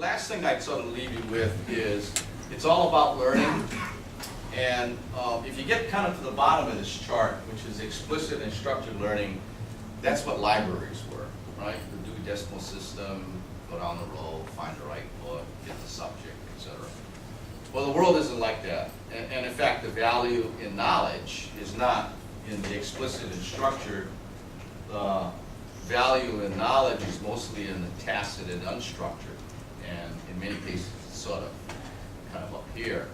last thing I'd sort of leave you with is it's all about learning. And if you get kind of to the bottom of this chart, which is explicit and structured learning, that's what libraries were, right? The Dewey Decimal System, go down the road, find the right book, get the subject, etc. Well, the world isn't like that. And in fact, the value in knowledge is not in the explicit and structured. The value in knowledge is mostly in the tacit and unstructured. And in many cases, it's sort of kind of up here.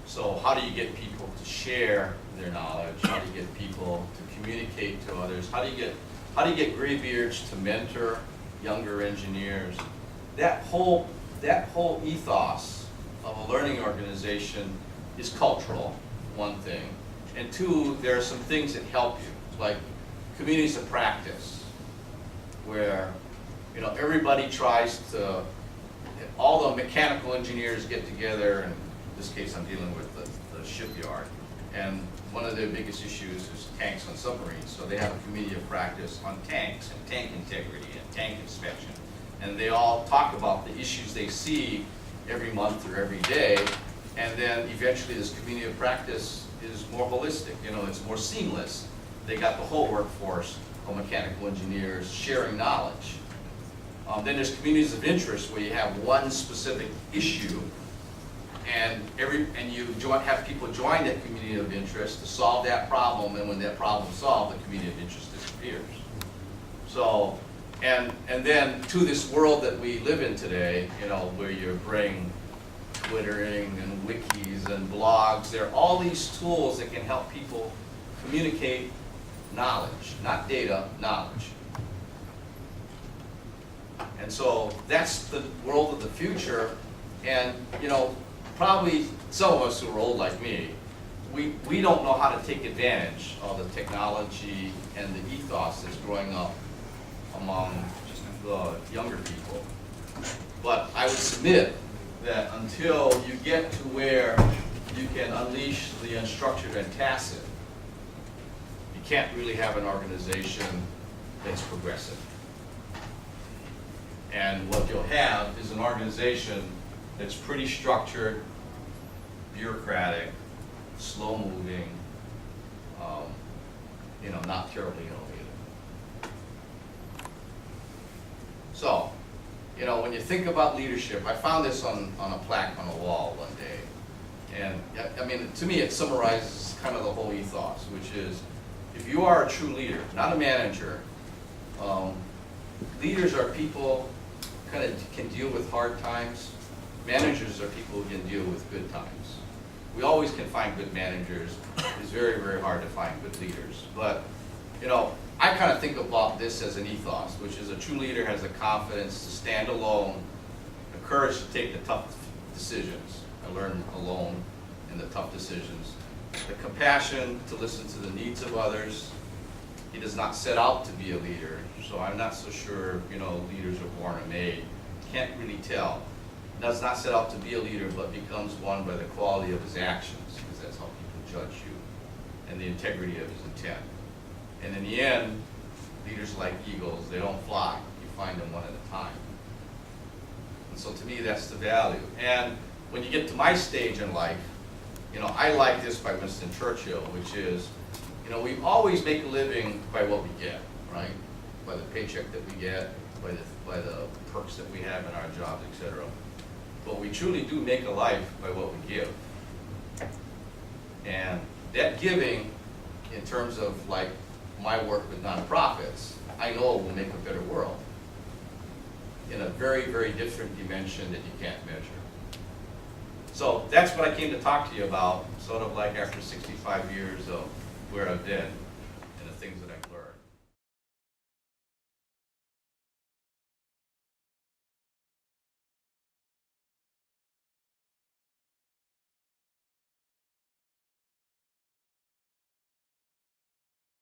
So how do you get people to share their knowledge? How do you get people to communicate to others? How do you get graybeards to mentor younger engineers? That whole ethos of a learning organization is cultural, one thing. And two, there are some things that help you, like communities of practice, where everybody tries to, all the mechanical engineers get together, and in this case I'm dealing with the shipyard, and one of their biggest issues is tanks on submarines. So they have a committee of practice on tanks and tank integrity and tank inspection. And they all talk about the issues they see every month or every day, and then eventually this community of practice is more holistic, it's more seamless. They got the whole workforce of mechanical engineers sharing knowledge. Then there's communities of interest where you have one specific issue, and you have people join that community of interest to solve that problem, and when that problem is solved, the community of interest disappears. So, and then to this world that we live in today, where you bring Twittering and wikis and blogs, there are all these tools that can help people communicate knowledge, not data, knowledge. And so that's the world of the future. And probably some of us who are old like me, we don't know how to take advantage of the technology and the ethos that's growing up among the younger people. But I would submit that until you get to where you can unleash the unstructured and tacit, you can't really have an organization that's progressive. And what you'll have is an organization that's pretty structured, bureaucratic, slow-moving, not terribly innovative. So, when you think about leadership, I found this on a plaque on a wall one day. And I mean, to me, it summarizes kind of the whole ethos, which is, if you are a true leader, not a manager, leaders are people kind of can deal with hard times. Managers are people who can deal with good times. We always can find good managers. It's very, very hard to find good leaders. But, I kind of think about this as an ethos, which is a true leader has the confidence to stand alone, the courage to take the tough decisions. I learned alone in the tough decisions. The compassion to listen to the needs of others. He does not set out to be a leader, so I'm not so sure, leaders are born or made. Can't really tell. Does not set out to be a leader, but becomes one by the quality of his actions, because that's how people judge you, and the integrity of his intent. And in the end, leaders like eagles, they don't fly. You find them one at a time. And so to me, that's the value. And when you get to my stage in life, I like this by Winston Churchill, which is, we always make a living by what we get, right? By the paycheck that we get, by the perks that we have in our jobs, etc. But we truly do make a life by what we give. And that giving, in terms of like my work with nonprofits, I know will make a better world in a very, very different dimension that you can't measure. So that's what I came to talk to you about, sort of like after 65 years of where I've been.